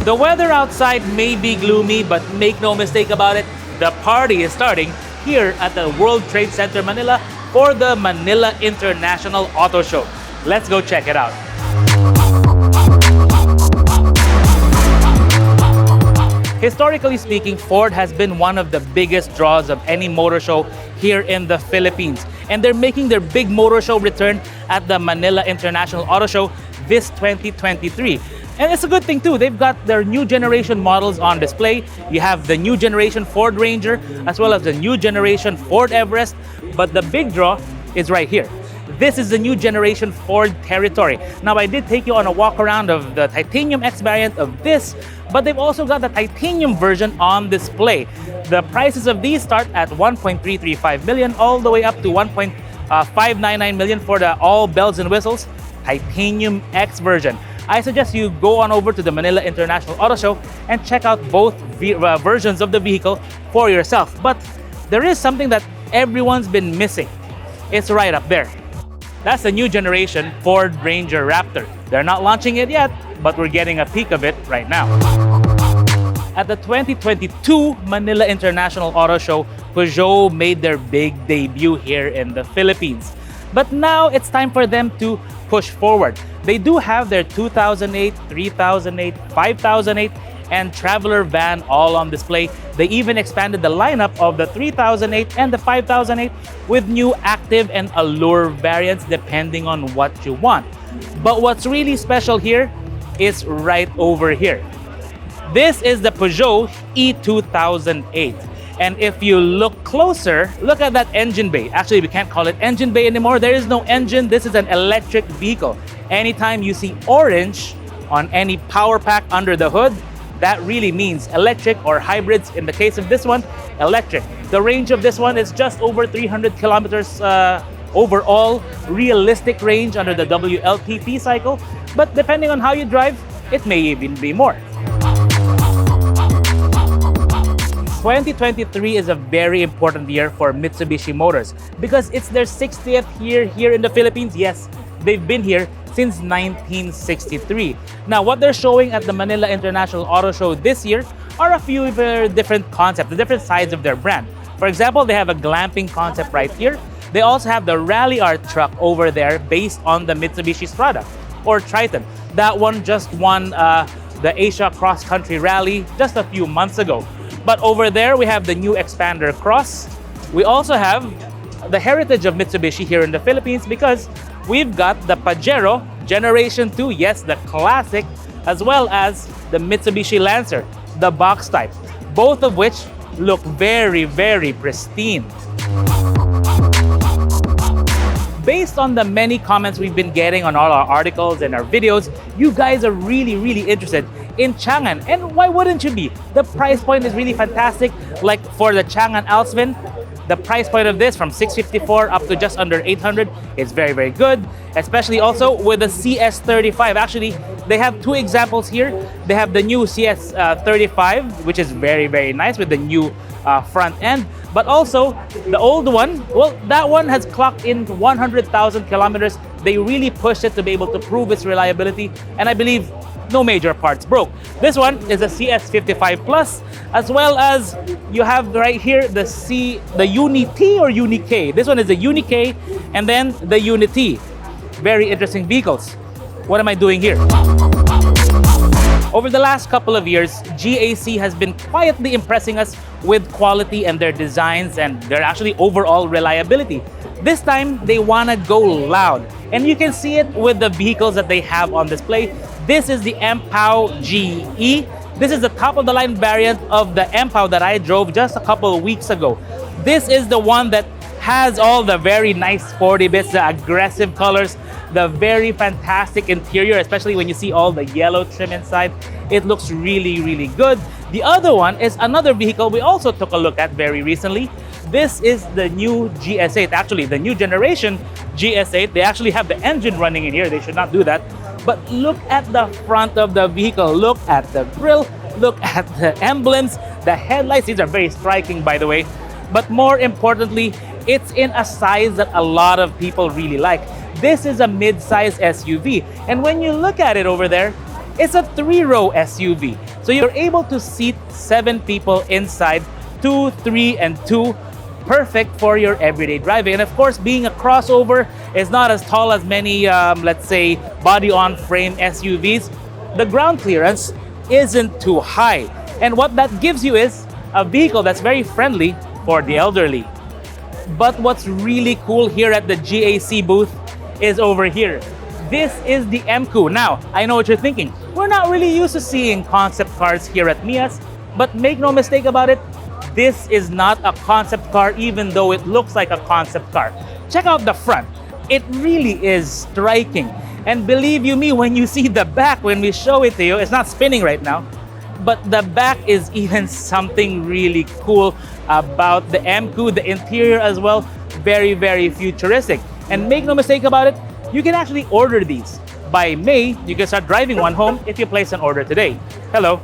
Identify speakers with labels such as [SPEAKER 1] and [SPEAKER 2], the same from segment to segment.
[SPEAKER 1] The weather outside may be gloomy, but make no mistake about it, the party is starting here at the World Trade Center Manila for the Manila International Auto Show. Let's go check it out. Historically speaking, Ford has been one of the biggest draws of any motor show here in the Philippines. And they're making their big motor show return at the Manila International Auto Show this 2023. And it's a good thing too. They've got their new generation models on display. You have the new generation Ford Ranger as well as the new generation Ford Everest. But the big draw is right here. This is the new generation Ford Territory. Now, I did take you on a walk around of the Titanium X variant of this, but they've also got the titanium version on display. The prices of these start at 1.335 million all the way up to 1.599 million for the all bells and whistles Titanium X version. I suggest you go on over to the Manila International Auto Show and check out both versions of the vehicle for yourself. But there is something that everyone's been missing. It's right up there. That's the new generation Ford Ranger Raptor. They're not launching it yet, but we're getting a peek of it right now. At the 2022 Manila International Auto Show, Peugeot made their big debut here in the Philippines. But now it's time for them to push forward. They do have their 2008, 3008, 5008, and Traveler van all on display. They even expanded the lineup of the 3008 and the 5008 with new active and allure variants depending on what you want. But what's really special here is right over here. This is the Peugeot E2008. And if you look closer, look at that engine bay. Actually, we can't call it engine bay anymore. There is no engine. This is an electric vehicle. Anytime you see orange on any power pack under the hood, that really means electric or hybrids. In the case of this one, electric. The range of this one is just over 300 kilometers overall realistic range under the WLTP cycle. But depending on how you drive, it may even be more. 2023 is a very important year for Mitsubishi Motors because it's their 60th year here in the Philippines. Yes, they've been here since 1963. Now, what they're showing at the Manila International Auto Show this year are a few different concepts, the different sides of their brand. For example, they have a glamping concept right here. They also have the Rally Art truck over there based on the Mitsubishi Strada or Triton. That one just won the Asia Cross Country Rally just a few months ago. But over there, we have the new Expander Cross. We also have the heritage of Mitsubishi here in the Philippines because we've got the Pajero Generation 2, yes, the classic, as well as the Mitsubishi Lancer, the box type, both of which look very, very pristine. Based on the many comments we've been getting on all our articles and our videos, you guys are really, really interested in Changan. And why wouldn't you be? The price point is really fantastic. Like for the Changan Alsvin, the price point of this from 654 up to just under 800 is very, very good. Especially also with the CS35. Actually, they have two examples here. They have the new CS35, which is very, very nice with the new front end. But also the old one, well, that one has clocked in 100,000 kilometers. They really pushed it to be able to prove its reliability. And I believe no major parts broke. This one is a CS55 Plus, as well as you have right here the Uni-T or Uni-K. This one is the Uni-K and then the Uni-T. Very interesting vehicles. What am I doing here? Over the last couple of years, GAC has been quietly impressing us with quality and their designs and their actually overall reliability. This time, they want to go loud. And you can see it with the vehicles that they have on display. This is the MPOW GE. This is the top-of-the-line variant of the MPOW that I drove just a couple of weeks ago. This is the one that has all the very nice sporty bits, the aggressive colors, the very fantastic interior, especially when you see all the yellow trim inside. It looks really, really good. The other one is another vehicle we also took a look at very recently. This is the new GS8, actually the new generation GS8. They actually have the engine running in here. They should not do that. But look at the front of the vehicle. Look at the grille. Look at the emblems, the headlights. These are very striking, by the way. But more importantly, it's in a size that a lot of people really like. This is a mid-size SUV. And when you look at it over there, it's a 3-row SUV. So you're able to seat 7 people inside, 2, 3, and 2. Perfect for your everyday driving. And of course, being a crossover is not as tall as many, let's say, body-on-frame SUVs. The ground clearance isn't too high. And what that gives you is a vehicle that's very friendly for the elderly. But what's really cool here at the GAC booth is over here. This is the MCU. Now, I know what you're thinking. We're not really used to seeing concept cars here at MIAS, but make no mistake about it, this is not a concept car even though it looks like a concept car. Check out the front. It really is striking. And believe you me, when you see the back, when we show it to you, it's not spinning right now, but the back is even something really cool about the MCU, the interior as well, very, very futuristic. And make no mistake about it, you can actually order these. By May, you can start driving one home if you place an order today. Hello.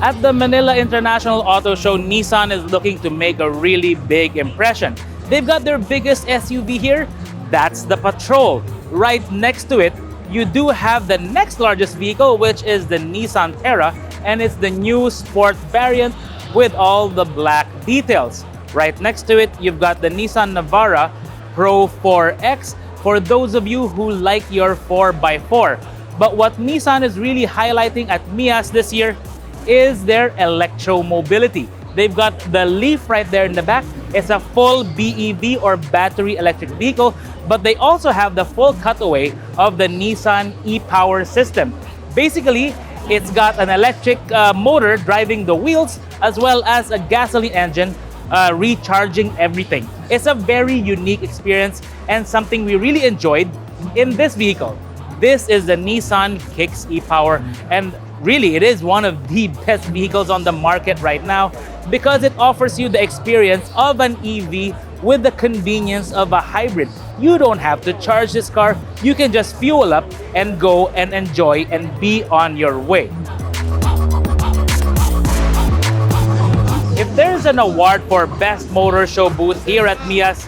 [SPEAKER 1] At the Manila International Auto Show, Nissan is looking to make a really big impression. They've got their biggest SUV here, that's the Patrol. Right next to it, you do have the next largest vehicle, which is the Nissan Terra, and it's the new sport variant with all the black details. Right next to it, you've got the Nissan Navara Pro 4X for those of you who like your 4x4. But what Nissan is really highlighting at MIAS this year is their electromobility. They've got the Leaf right there in the back. It's a full BEV or battery electric vehicle, but they also have the full cutaway of the Nissan e-Power system. Basically, it's got an electric motor driving the wheels as well as a gasoline engine recharging everything. It's a very unique experience and something we really enjoyed in this vehicle. This is the Nissan Kicks e-Power, and really it is one of the best vehicles on the market right now because it offers you the experience of an EV with the convenience of a hybrid. You don't have to charge this car, you can just fuel up and go and enjoy and be on your way. If there's an award for Best Motor Show Booth here at MIAS,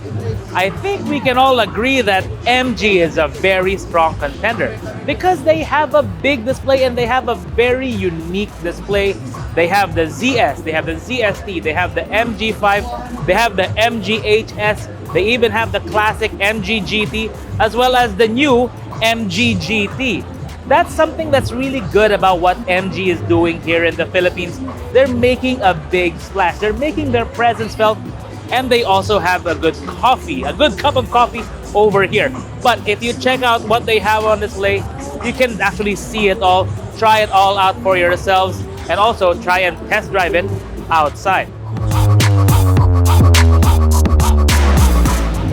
[SPEAKER 1] I think we can all agree that MG is a very strong contender because they have a big display and they have a very unique display. They have the ZS, they have the ZST, they have the MG5, they have the MGHS, they even have the classic MG GT as well as the new MG GT. That's something that's really good about what MG is doing here in the Philippines. They're making a big splash. They're making their presence felt, and they also have a good coffee, a good cup of coffee over here. But if you check out what they have on display, you can actually see it all, try it all out for yourselves, and also try and test drive it outside.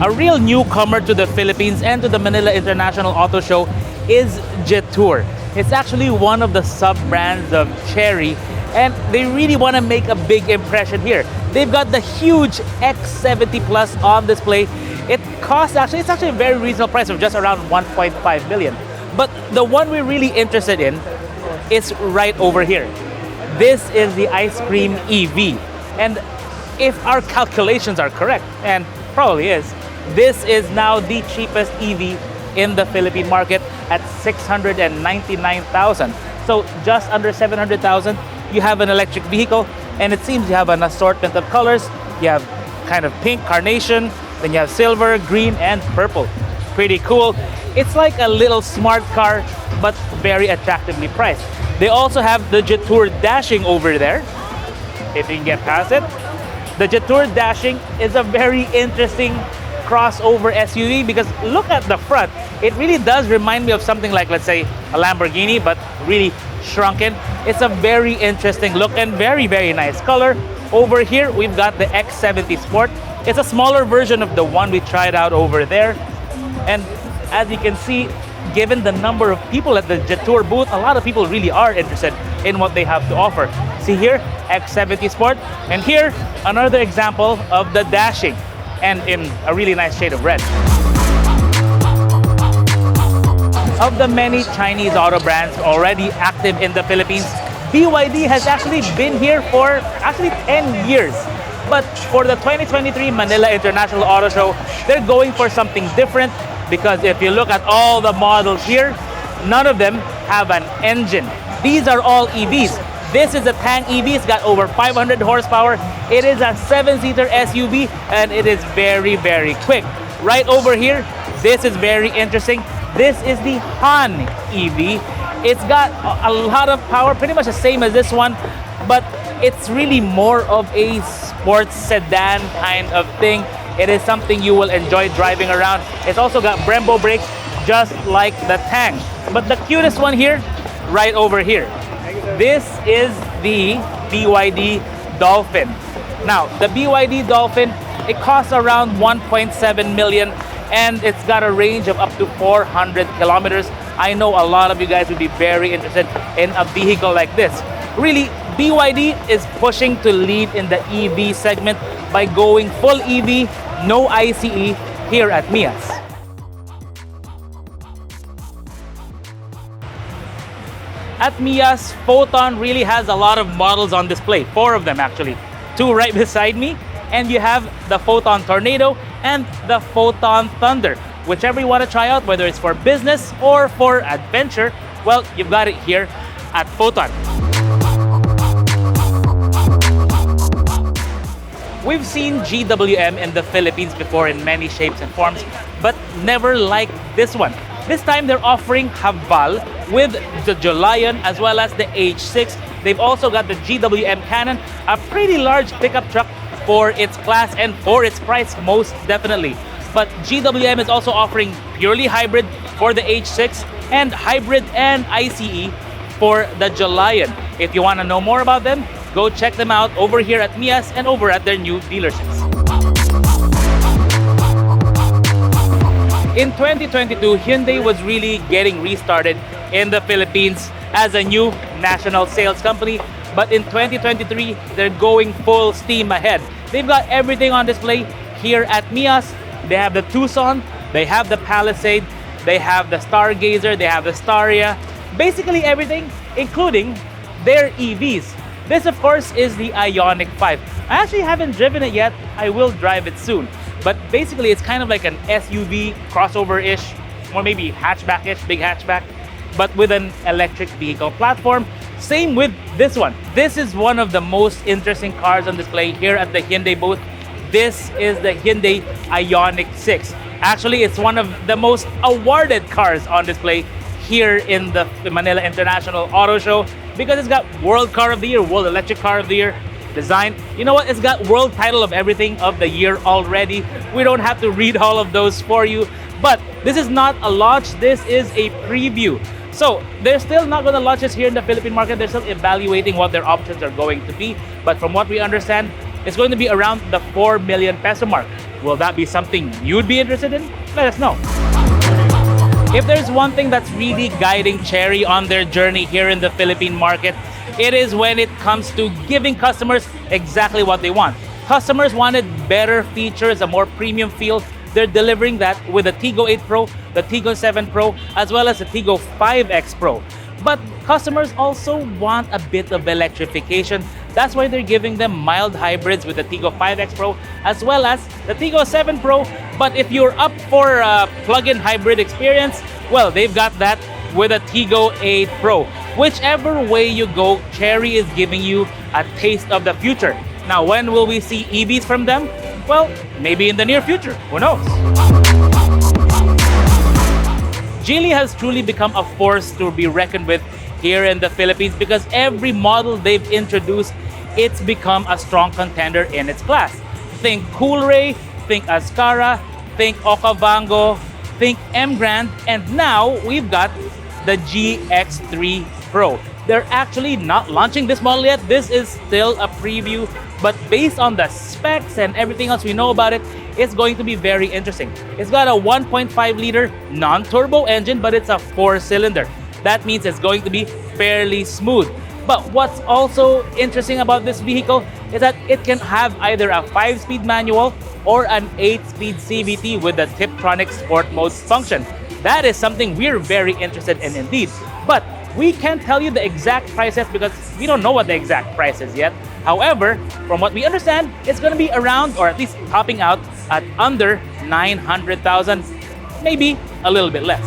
[SPEAKER 1] A real newcomer to the Philippines and to the Manila International Auto Show is Jetour. It's actually one of the sub-brands of Chery, and they really want to make a big impression here. They've got the huge X70 Plus on display. It costs it's actually a very reasonable price of just around 1.5 million. But the one we're really interested in is right over here. This is the ice cream EV. And if our calculations are correct, and probably is, this is now the cheapest EV in the Philippine market at 699,000. So just under 700,000, you have an electric vehicle, and it seems you have an assortment of colors. You have kind of pink, carnation, then you have silver, green, and purple. Pretty cool. It's like a little smart car, but very attractively priced. They also have the Jetour Dashing over there, if you can get past it. The Jetour Dashing is a very interesting crossover SUV because look at the front. It really does remind me of something like, let's say, a Lamborghini, but really shrunken. It's a very interesting look and very, very nice color. Over here, we've got the X70 Sport. It's a smaller version of the one we tried out over there. And as you can see, given the number of people at the Jetour booth, a lot of people really are interested in what they have to offer. See here, X70 Sport, and here, another example of the Dashing, and in a really nice shade of red. Of the many Chinese auto brands already active in the Philippines, BYD has actually been here for 10 years. But for the 2023 Manila International Auto Show, they're going for something different because if you look at all the models here, none of them have an engine. These are all EVs. This is a Tang EV. It's got over 500 horsepower. It is a 7-seater SUV, and it is very, very quick. Right over here, this is very interesting. This is the Han EV. It's got a lot of power, pretty much the same as this one, but it's really more of a sports sedan kind of thing. It is something you will enjoy driving around. It's also got Brembo brakes, just like the Tang. But the cutest one here, right over here. This is the BYD Dolphin. Now, the BYD Dolphin, it costs around 1.7 million, and it's got a range of up to 400 kilometers. I know a lot of you guys would be very interested in a vehicle like this. Really, BYD is pushing to lead in the EV segment by going full EV, no ICE here at MIAS. At MIAS, Foton really has a lot of models on display, 4 of them actually. 2 right beside me, and you have the Foton Tornado and the Foton Thunder. Whichever you want to try out, whether it's for business or for adventure, well, you've got it here at Foton. We've seen GWM in the Philippines before in many shapes and forms, but never like this one. This time they're offering Haval with the Jolion as well as the H6. They've also got the GWM Cannon, a pretty large pickup truck for its class and for its price, most definitely. But GWM is also offering purely hybrid for the H6 and hybrid and ICE for the Jolion. If you want to know more about them, go check them out over here at MIAS and over at their new dealerships. In 2022, Hyundai was really getting restarted in the Philippines as a new national sales company. But in 2023, they're going full steam ahead. They've got everything on display here at MIAS. They have the Tucson, they have the Palisade, they have the Stargazer, they have the Staria. Basically everything, including their EVs. This, of course, is the Ioniq 5. I actually haven't driven it yet. I will drive it soon. But basically, it's kind of like an SUV crossover-ish, or maybe hatchback-ish, big hatchback, but with an electric vehicle platform. Same with this one. This is one of the most interesting cars on display here at the Hyundai booth. This is the Hyundai Ioniq 6. Actually, it's one of the most awarded cars on display here in the Manila International Auto Show because it's got World Car of the Year, World Electric Car of the Year, design. You know what? It's got World Title of Everything of the Year already. We don't have to read all of those for you. But this is not a launch. This is a preview. So they're still not going to launch this here in the Philippine market. They're still evaluating what their options are going to be. But from what we understand, it's going to be around the 4 million peso mark. Will that be something you'd be interested in? Let us know. If there's one thing that's really guiding Chery on their journey here in the Philippine market, it is when it comes to giving customers exactly what they want. Customers wanted better features, a more premium feel. They're delivering that with the Tigo 8 Pro, the Tigo 7 Pro, as well as the Tigo 5X Pro. But customers also want a bit of electrification. That's why they're giving them mild hybrids with the Tigo 5X Pro, as well as the Tigo 7 Pro. But if you're up for a plug-in hybrid experience, well, they've got that with a Tigo 8 Pro. Whichever way you go, Chery is giving you a taste of the future. Now, when will we see EVs from them? Well, maybe in the near future. Who knows? Geely has truly become a force to be reckoned with here in the Philippines because every model they've introduced, it's become a strong contender in its class. Think Coolray, think Ascara, think Okavango, think M Grand, and now we've got the GX3 Pro. They're actually not launching this model yet. This is still a preview, but based on the specs and everything else we know about it, it's going to be very interesting. It's got a 1.5 liter non-turbo engine, but it's a 4-cylinder. That means it's going to be fairly smooth. But what's also interesting about this vehicle is that it can have either a 5-speed manual or an 8-speed CVT with the Tiptronic Sport Mode function. That is something we're very interested in indeed. But we can't tell you the exact prices because we don't know what the exact price is yet. However, from what we understand, it's going to be around, or at least topping out at under 900,000, maybe a little bit less.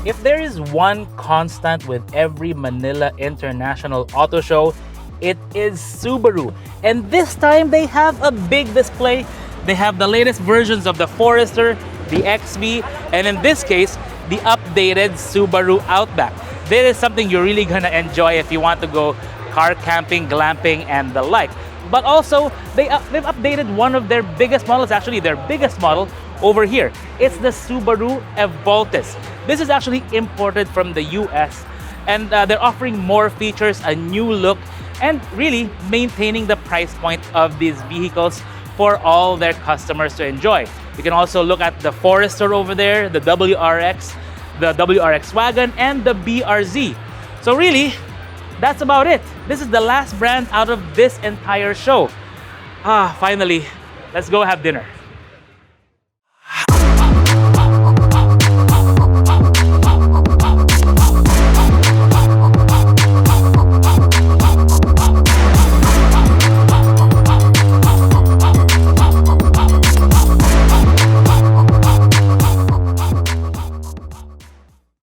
[SPEAKER 1] If there is one constant with every Manila International Auto Show, it is Subaru. And this time they have a big display. They have the latest versions of the Forester, the XV, and in this case, the updated Subaru Outback. This is something you're really gonna enjoy if you want to go car camping, glamping, and the like. But also, they've updated one of their biggest models, actually their biggest model over here. It's the Subaru Evoltus. This is actually imported from the US, and they're offering more features, a new look, and really maintaining the price point of these vehicles for all their customers to enjoy. You can also look at the Forester over there, the WRX, the WRX Wagon, and the BRZ. So really, that's about it. This is the last brand out of this entire show. Finally, let's go have dinner.